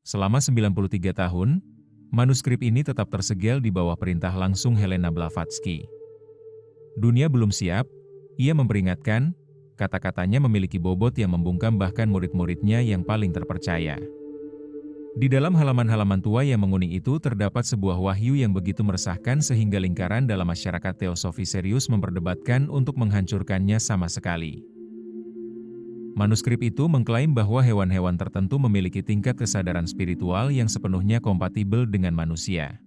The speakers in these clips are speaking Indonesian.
Selama 93 tahun, manuskrip ini tetap tersegel di bawah perintah langsung Helena Blavatsky. Dunia belum siap, ia memperingatkan, kata-katanya memiliki bobot yang membungkam bahkan murid-muridnya yang paling terpercaya. Di dalam halaman-halaman tua yang menguning itu terdapat sebuah wahyu yang begitu meresahkan sehingga lingkaran dalam masyarakat teosofi serius memperdebatkan untuk menghancurkannya sama sekali. Manuskrip itu mengklaim bahwa hewan-hewan tertentu memiliki tingkat kesadaran spiritual yang sepenuhnya kompatibel dengan manusia.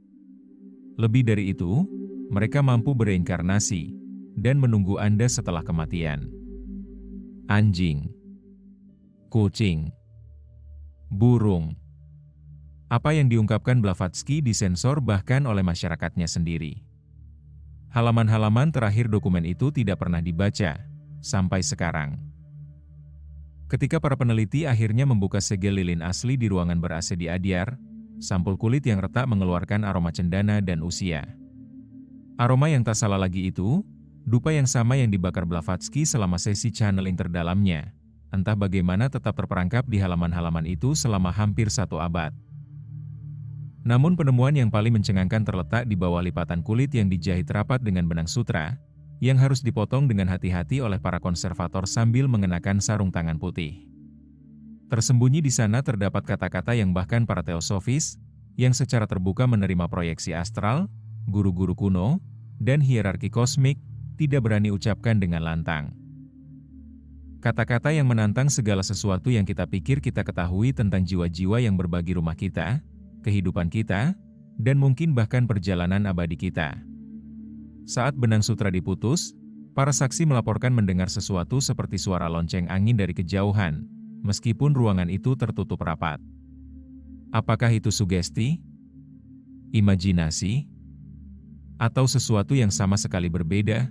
Lebih dari itu, mereka mampu bereinkarnasi dan menunggu Anda setelah kematian. Anjing, kucing, burung. Apa yang diungkapkan Blavatsky disensor bahkan oleh masyarakatnya sendiri. Halaman-halaman terakhir dokumen itu tidak pernah dibaca, sampai sekarang. Ketika para peneliti akhirnya membuka segel lilin asli di ruangan ber-AC di Adyar, sampul kulit yang retak mengeluarkan aroma cendana dan usia. Aroma yang tak salah lagi itu, dupa yang sama yang dibakar Blavatsky selama sesi channeling terdalamnya, entah bagaimana tetap terperangkap di halaman-halaman itu selama hampir 1 abad. Namun penemuan yang paling mencengangkan terletak di bawah lipatan kulit yang dijahit rapat dengan benang sutra, yang harus dipotong dengan hati-hati oleh para konservator sambil mengenakan sarung tangan putih. Tersembunyi di sana terdapat kata-kata yang bahkan para teosofis, yang secara terbuka menerima proyeksi astral, guru-guru kuno, dan hierarki kosmik, tidak berani ucapkan dengan lantang. Kata-kata yang menantang segala sesuatu yang kita pikir kita ketahui tentang jiwa-jiwa yang berbagi rumah kita, kehidupan kita, dan mungkin bahkan perjalanan abadi kita. Saat benang sutra diputus, para saksi melaporkan mendengar sesuatu seperti suara lonceng angin dari kejauhan, meskipun ruangan itu tertutup rapat. Apakah itu sugesti? Imajinasi? Atau sesuatu yang sama sekali berbeda?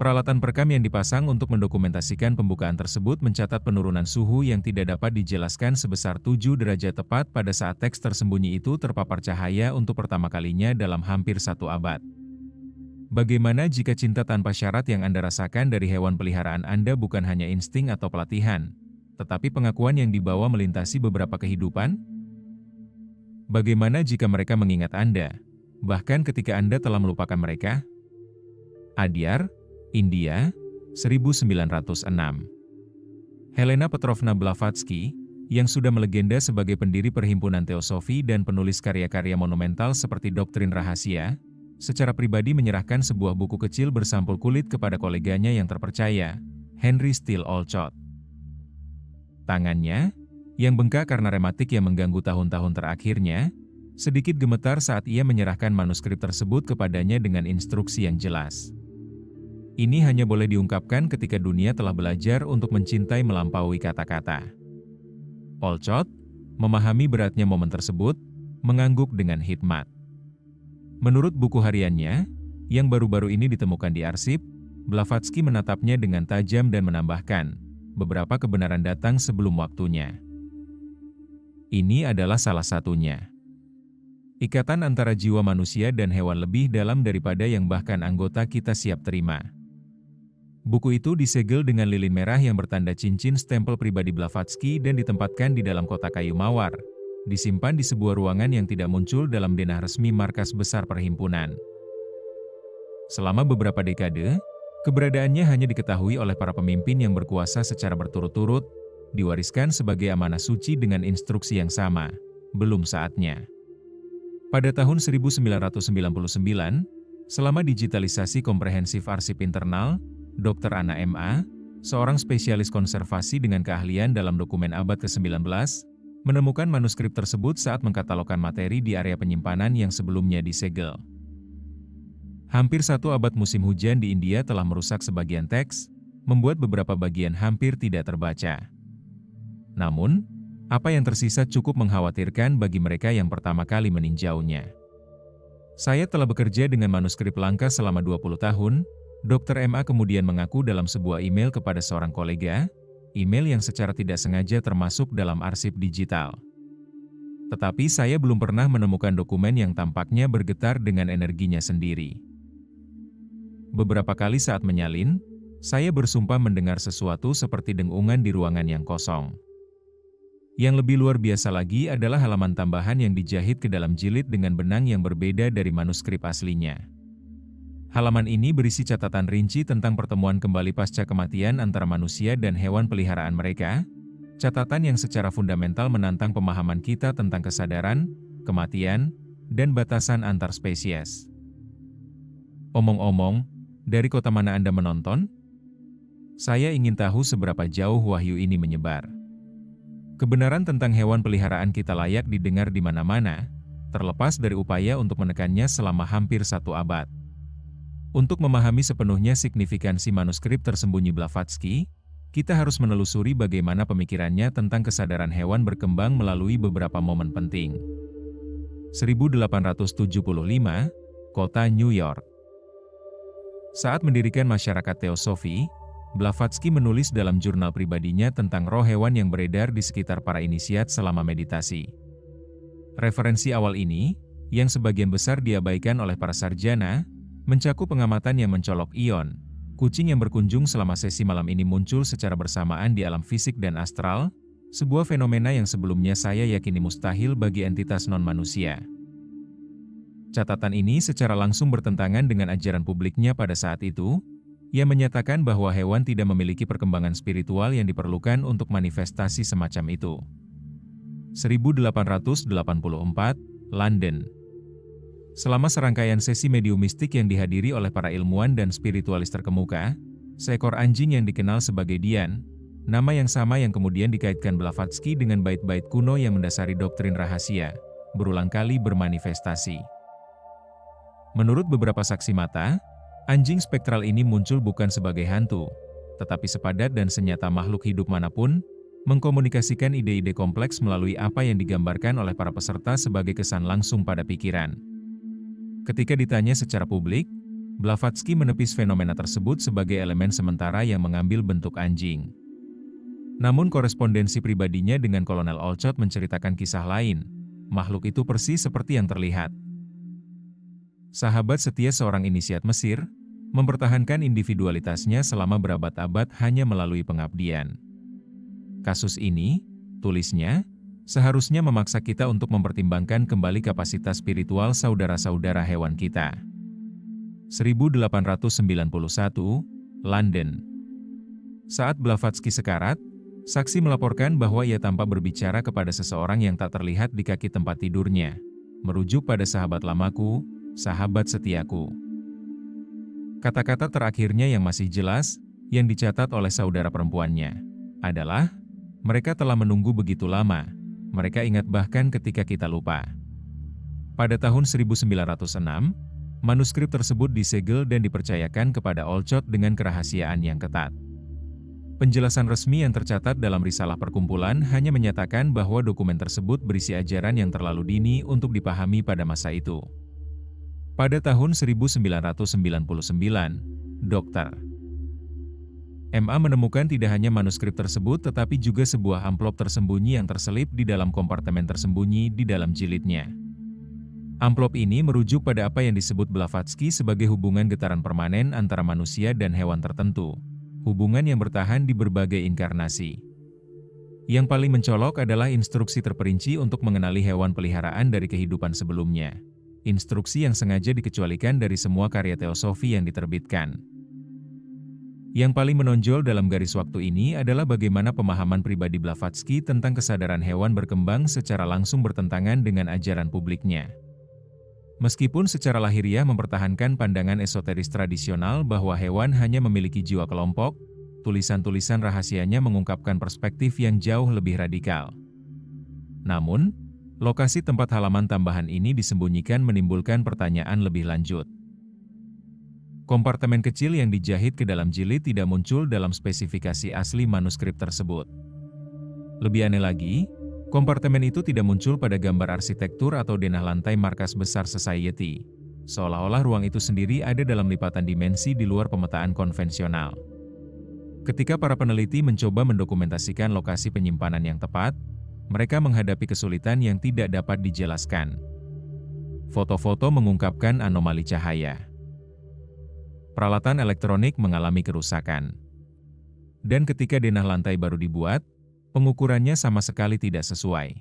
Peralatan perekam yang dipasang untuk mendokumentasikan pembukaan tersebut mencatat penurunan suhu yang tidak dapat dijelaskan sebesar 7 derajat tepat pada saat teks tersembunyi itu terpapar cahaya untuk pertama kalinya dalam hampir 1 abad. Bagaimana jika cinta tanpa syarat yang Anda rasakan dari hewan peliharaan Anda bukan hanya insting atau pelatihan, tetapi pengakuan yang dibawa melintasi beberapa kehidupan? Bagaimana jika mereka mengingat Anda, bahkan ketika Anda telah melupakan mereka? Adyar, India, 1906. Helena Petrovna Blavatsky, yang sudah melegenda sebagai pendiri perhimpunan teosofi dan penulis karya-karya monumental seperti Doktrin Rahasia, secara pribadi menyerahkan sebuah buku kecil bersampul kulit kepada koleganya yang terpercaya, Henry Steele Olcott. Tangannya, yang bengkak karena rematik yang mengganggu tahun-tahun terakhirnya, sedikit gemetar saat ia menyerahkan manuskrip tersebut kepadanya dengan instruksi yang jelas. Ini hanya boleh diungkapkan ketika dunia telah belajar untuk mencintai melampaui kata-kata. Olcott, memahami beratnya momen tersebut, mengangguk dengan hikmat. Menurut buku hariannya, yang baru-baru ini ditemukan di arsip, Blavatsky menatapnya dengan tajam dan menambahkan, beberapa kebenaran datang sebelum waktunya. Ini adalah salah satunya. Ikatan antara jiwa manusia dan hewan lebih dalam daripada yang bahkan anggota kita siap terima. Buku itu disegel dengan lilin merah yang bertanda cincin stempel pribadi Blavatsky dan ditempatkan di dalam kotak kayu mawar, disimpan di sebuah ruangan yang tidak muncul dalam denah resmi markas besar perhimpunan. Selama beberapa dekade, keberadaannya hanya diketahui oleh para pemimpin yang berkuasa secara berturut-turut, diwariskan sebagai amanah suci dengan instruksi yang sama, belum saatnya. Pada tahun 1999, selama digitalisasi komprehensif arsip internal, Dr. Anna M.A., seorang spesialis konservasi dengan keahlian dalam dokumen abad ke-19, menemukan manuskrip tersebut saat mengkatalogkan materi di area penyimpanan yang sebelumnya disegel. Hampir 1 abad musim hujan di India telah merusak sebagian teks, membuat beberapa bagian hampir tidak terbaca. Namun, apa yang tersisa cukup mengkhawatirkan bagi mereka yang pertama kali meninjaunya. Saya telah bekerja dengan manuskrip langka selama 20 tahun, Dr. M.A. kemudian mengaku dalam sebuah email kepada seorang kolega, email yang secara tidak sengaja termasuk dalam arsip digital. Tetapi saya belum pernah menemukan dokumen yang tampaknya bergetar dengan energinya sendiri. Beberapa kali saat menyalin, saya bersumpah mendengar sesuatu seperti dengungan di ruangan yang kosong. Yang lebih luar biasa lagi adalah halaman tambahan yang dijahit ke dalam jilid dengan benang yang berbeda dari manuskrip aslinya. Halaman ini berisi catatan rinci tentang pertemuan kembali pasca kematian antara manusia dan hewan peliharaan mereka, catatan yang secara fundamental menantang pemahaman kita tentang kesadaran, kematian, dan batasan antar spesies. Omong-omong, dari kota mana Anda menonton? Saya ingin tahu seberapa jauh wahyu ini menyebar. Kebenaran tentang hewan peliharaan kita layak didengar di mana-mana, terlepas dari upaya untuk menekannya selama hampir 1 abad. Untuk memahami sepenuhnya signifikansi manuskrip tersembunyi Blavatsky, kita harus menelusuri bagaimana pemikirannya tentang kesadaran hewan berkembang melalui beberapa momen penting. 1875, Kota New York. Saat mendirikan masyarakat teosofi, Blavatsky menulis dalam jurnal pribadinya tentang roh hewan yang beredar di sekitar para inisiat selama meditasi. Referensi awal ini, yang sebagian besar diabaikan oleh para sarjana, mencakup pengamatan yang mencolok ion. Kucing yang berkunjung selama sesi malam ini muncul secara bersamaan di alam fisik dan astral, sebuah fenomena yang sebelumnya saya yakini mustahil bagi entitas non-manusia. Catatan ini secara langsung bertentangan dengan ajaran publiknya pada saat itu, yang menyatakan bahwa hewan tidak memiliki perkembangan spiritual yang diperlukan untuk manifestasi semacam itu. 1884, London. Selama serangkaian sesi mediumistik yang dihadiri oleh para ilmuwan dan spiritualis terkemuka, seekor anjing yang dikenal sebagai Dian, nama yang sama yang kemudian dikaitkan Blavatsky dengan bait-bait kuno yang mendasari doktrin rahasia, berulang kali bermanifestasi. Menurut beberapa saksi mata, anjing spektral ini muncul bukan sebagai hantu, tetapi sepadat dan senyata makhluk hidup manapun, mengkomunikasikan ide-ide kompleks melalui apa yang digambarkan oleh para peserta sebagai kesan langsung pada pikiran. Ketika ditanya secara publik, Blavatsky menepis fenomena tersebut sebagai elemen sementara yang mengambil bentuk anjing. Namun korespondensi pribadinya dengan Kolonel Olcott menceritakan kisah lain, makhluk itu persis seperti yang terlihat. Sahabat setia seorang inisiat Mesir, mempertahankan individualitasnya selama berabad-abad hanya melalui pengabdian. Kasus ini, tulisnya, seharusnya memaksa kita untuk mempertimbangkan kembali kapasitas spiritual saudara-saudara hewan kita. 1891, London. Saat Blavatsky sekarat, saksi melaporkan bahwa ia tampak berbicara kepada seseorang yang tak terlihat di kaki tempat tidurnya, merujuk pada sahabat lamaku, sahabat setiaku. Kata-kata terakhirnya yang masih jelas, yang dicatat oleh saudara perempuannya, adalah, mereka telah menunggu begitu lama. Mereka ingat bahkan ketika kita lupa. Pada tahun 1906, manuskrip tersebut disegel dan dipercayakan kepada Olcott dengan kerahasiaan yang ketat. Penjelasan resmi yang tercatat dalam risalah perkumpulan hanya menyatakan bahwa dokumen tersebut berisi ajaran yang terlalu dini untuk dipahami pada masa itu. Pada tahun 1999, Dr. MA menemukan tidak hanya manuskrip tersebut tetapi juga sebuah amplop tersembunyi yang terselip di dalam kompartemen tersembunyi di dalam jilidnya. Amplop ini merujuk pada apa yang disebut Blavatsky sebagai hubungan getaran permanen antara manusia dan hewan tertentu, hubungan yang bertahan di berbagai inkarnasi. Yang paling mencolok adalah instruksi terperinci untuk mengenali hewan peliharaan dari kehidupan sebelumnya. Instruksi yang sengaja dikecualikan dari semua karya teosofi yang diterbitkan. Yang paling menonjol dalam garis waktu ini adalah bagaimana pemahaman pribadi Blavatsky tentang kesadaran hewan berkembang secara langsung bertentangan dengan ajaran publiknya. Meskipun secara lahiriah mempertahankan pandangan esoteris tradisional bahwa hewan hanya memiliki jiwa kelompok, tulisan-tulisan rahasianya mengungkapkan perspektif yang jauh lebih radikal. Namun, lokasi tempat halaman tambahan ini disembunyikan menimbulkan pertanyaan lebih lanjut. Kompartemen kecil yang dijahit ke dalam jilid tidak muncul dalam spesifikasi asli manuskrip tersebut. Lebih aneh lagi, kompartemen itu tidak muncul pada gambar arsitektur atau denah lantai markas besar Society, seolah-olah ruang itu sendiri ada dalam lipatan dimensi di luar pemetaan konvensional. Ketika para peneliti mencoba mendokumentasikan lokasi penyimpanan yang tepat, mereka menghadapi kesulitan yang tidak dapat dijelaskan. Foto-foto mengungkapkan anomali cahaya. Peralatan elektronik mengalami kerusakan. Dan ketika denah lantai baru dibuat, Pengukurannya sama sekali tidak sesuai.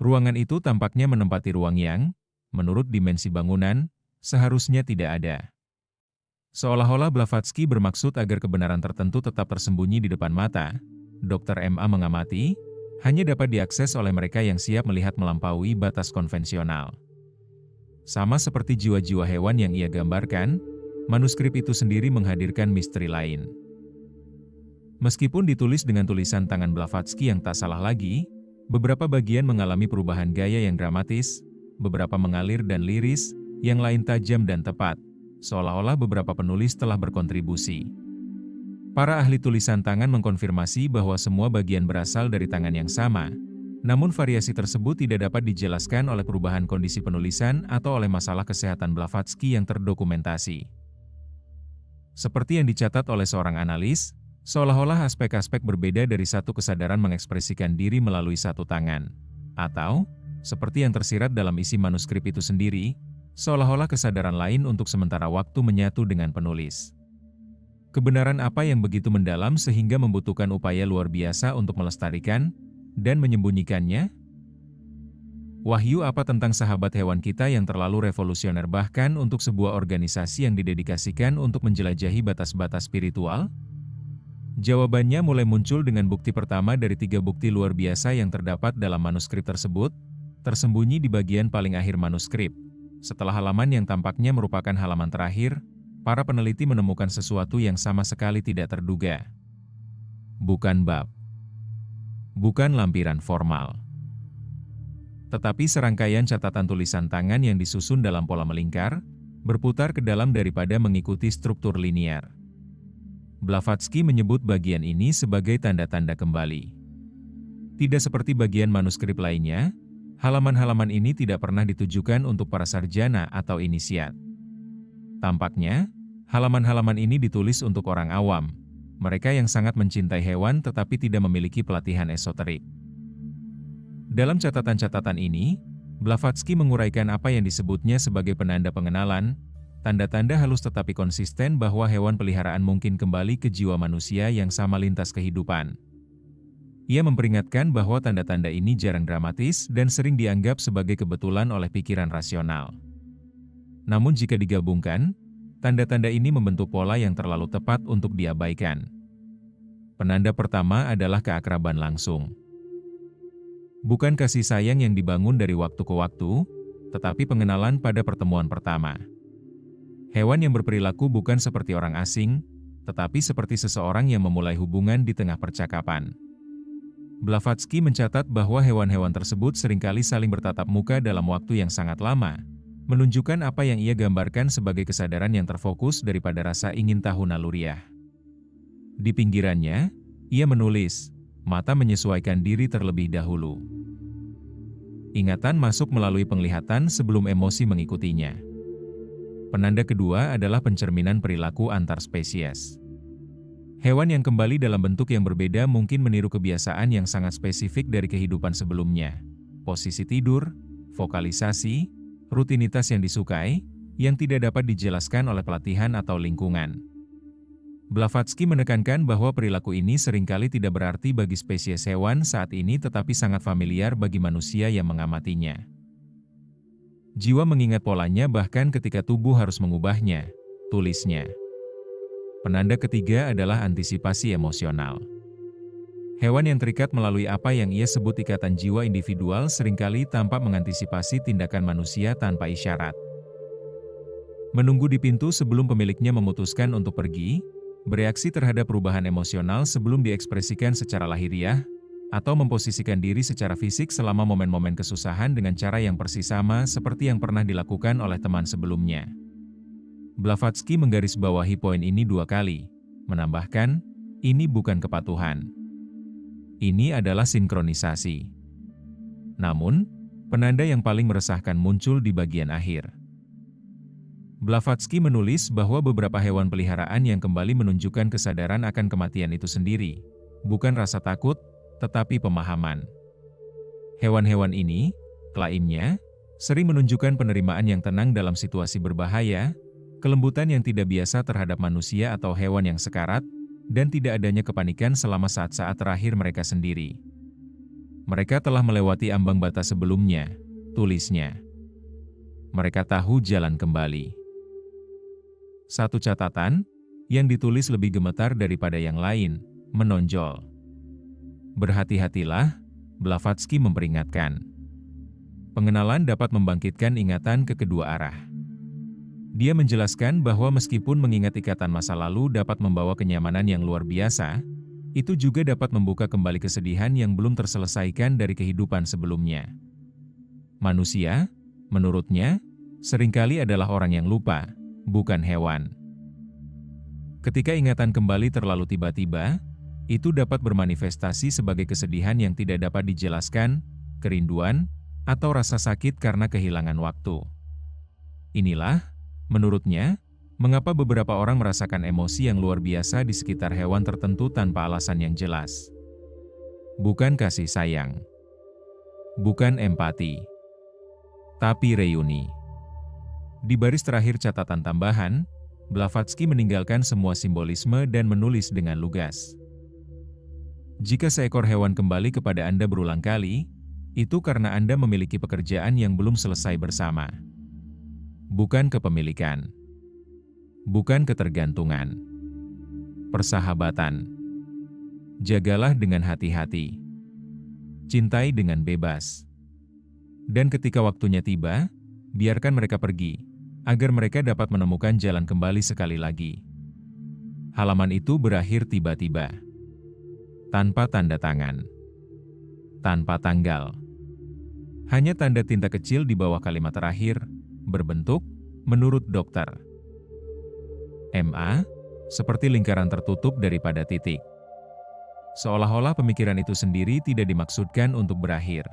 Ruangan itu tampaknya menempati ruang yang, menurut dimensi bangunan, seharusnya tidak ada. Seolah-olah Blavatsky bermaksud agar kebenaran tertentu tetap tersembunyi di depan mata, Dr. MA mengamati, hanya dapat diakses oleh mereka yang siap melihat melampaui batas konvensional. Sama seperti jiwa-jiwa hewan yang ia gambarkan, manuskrip itu sendiri menghadirkan misteri lain. Meskipun ditulis dengan tulisan tangan Blavatsky yang tak salah lagi, beberapa bagian mengalami perubahan gaya yang dramatis, beberapa mengalir dan liris, yang lain tajam dan tepat, seolah-olah beberapa penulis telah berkontribusi. Para ahli tulisan tangan mengkonfirmasi bahwa semua bagian berasal dari tangan yang sama, namun variasi tersebut tidak dapat dijelaskan oleh perubahan kondisi penulisan atau oleh masalah kesehatan Blavatsky yang terdokumentasi. Seperti yang dicatat oleh seorang analis, seolah-olah aspek-aspek berbeda dari satu kesadaran mengekspresikan diri melalui satu tangan. Atau, seperti yang tersirat dalam isi manuskrip itu sendiri, seolah-olah kesadaran lain untuk sementara waktu menyatu dengan penulis. Kebenaran apa yang begitu mendalam sehingga membutuhkan upaya luar biasa untuk melestarikan dan menyembunyikannya? Wahyu apa tentang sahabat hewan kita yang terlalu revolusioner bahkan untuk sebuah organisasi yang didedikasikan untuk menjelajahi batas-batas spiritual? Jawabannya mulai muncul dengan bukti pertama dari 3 bukti luar biasa yang terdapat dalam manuskrip tersebut, tersembunyi di bagian paling akhir manuskrip. Setelah halaman yang tampaknya merupakan halaman terakhir, para peneliti menemukan sesuatu yang sama sekali tidak terduga. Bukan bab. Bukan lampiran formal. Tetapi serangkaian catatan tulisan tangan yang disusun dalam pola melingkar, berputar ke dalam daripada mengikuti struktur linear. Blavatsky menyebut bagian ini sebagai tanda-tanda kembali. Tidak seperti bagian manuskrip lainnya, halaman-halaman ini tidak pernah ditujukan untuk para sarjana atau inisiat. Tampaknya, halaman-halaman ini ditulis untuk orang awam, mereka yang sangat mencintai hewan tetapi tidak memiliki pelatihan esoterik. Dalam catatan-catatan ini, Blavatsky menguraikan apa yang disebutnya sebagai penanda pengenalan, tanda-tanda halus tetapi konsisten bahwa hewan peliharaan mungkin kembali ke jiwa manusia yang sama lintas kehidupan. Ia memperingatkan bahwa tanda-tanda ini jarang dramatis dan sering dianggap sebagai kebetulan oleh pikiran rasional. Namun jika digabungkan, tanda-tanda ini membentuk pola yang terlalu tepat untuk diabaikan. Penanda pertama adalah keakraban langsung. Bukan kasih sayang yang dibangun dari waktu ke waktu, tetapi pengenalan pada pertemuan pertama. Hewan yang berperilaku bukan seperti orang asing, tetapi seperti seseorang yang memulai hubungan di tengah percakapan. Blavatsky mencatat bahwa hewan-hewan tersebut seringkali saling bertatap muka dalam waktu yang sangat lama, menunjukkan apa yang ia gambarkan sebagai kesadaran yang terfokus daripada rasa ingin tahu naluriah. Di pinggirannya, ia menulis, mata menyesuaikan diri terlebih dahulu. Ingatan masuk melalui penglihatan sebelum emosi mengikutinya. Penanda kedua adalah pencerminan perilaku antar spesies. Hewan yang kembali dalam bentuk yang berbeda mungkin meniru kebiasaan yang sangat spesifik dari kehidupan sebelumnya. Posisi tidur, vokalisasi, rutinitas yang disukai, yang tidak dapat dijelaskan oleh pelatihan atau lingkungan. Blavatsky menekankan bahwa perilaku ini seringkali tidak berarti bagi spesies hewan saat ini tetapi sangat familiar bagi manusia yang mengamatinya. Jiwa mengingat polanya bahkan ketika tubuh harus mengubahnya, tulisnya. Penanda ketiga adalah antisipasi emosional. Hewan yang terikat melalui apa yang ia sebut ikatan jiwa individual seringkali tampak mengantisipasi tindakan manusia tanpa isyarat. Menunggu di pintu sebelum pemiliknya memutuskan untuk pergi, bereaksi terhadap perubahan emosional sebelum diekspresikan secara lahiriah, atau memposisikan diri secara fisik selama momen-momen kesusahan dengan cara yang persis sama seperti yang pernah dilakukan oleh teman sebelumnya. Blavatsky menggarisbawahi poin ini 2 kali, menambahkan, ini bukan kepatuhan. Ini adalah sinkronisasi. Namun, penanda yang paling meresahkan muncul di bagian akhir. Blavatsky menulis bahwa beberapa hewan peliharaan yang kembali menunjukkan kesadaran akan kematian itu sendiri, bukan rasa takut, tetapi pemahaman. Hewan-hewan ini, klaimnya, sering menunjukkan penerimaan yang tenang dalam situasi berbahaya, kelembutan yang tidak biasa terhadap manusia atau hewan yang sekarat, dan tidak adanya kepanikan selama saat-saat terakhir mereka sendiri. Mereka telah melewati ambang batas sebelumnya, tulisnya. Mereka tahu jalan kembali. Satu catatan, yang ditulis lebih gemetar daripada yang lain, menonjol. Berhati-hatilah, Blavatsky memperingatkan. Pengenalan dapat membangkitkan ingatan ke kedua arah. Dia menjelaskan bahwa meskipun mengingat ikatan masa lalu dapat membawa kenyamanan yang luar biasa, itu juga dapat membuka kembali kesedihan yang belum terselesaikan dari kehidupan sebelumnya. Manusia, menurutnya, seringkali adalah orang yang lupa, bukan hewan. Ketika ingatan kembali terlalu tiba-tiba, itu dapat bermanifestasi sebagai kesedihan yang tidak dapat dijelaskan, kerinduan, atau rasa sakit karena kehilangan waktu. Inilah, menurutnya, mengapa beberapa orang merasakan emosi yang luar biasa di sekitar hewan tertentu tanpa alasan yang jelas. Bukan kasih sayang. Bukan empati. Tapi reuni. Di baris terakhir catatan tambahan, Blavatsky meninggalkan semua simbolisme dan menulis dengan lugas. Jika seekor hewan kembali kepada Anda berulang kali, itu karena Anda memiliki pekerjaan yang belum selesai bersama. Bukan kepemilikan. Bukan ketergantungan. Persahabatan. Jagalah dengan hati-hati. Cintai dengan bebas. Dan ketika waktunya tiba, biarkan mereka pergi, agar mereka dapat menemukan jalan kembali sekali lagi. Halaman itu berakhir tiba-tiba. Tanpa tanda tangan. Tanpa tanggal. Hanya tanda tinta kecil di bawah kalimat terakhir, berbentuk, menurut dokter. MA, seperti lingkaran tertutup daripada titik. Seolah-olah pemikiran itu sendiri tidak dimaksudkan untuk berakhir.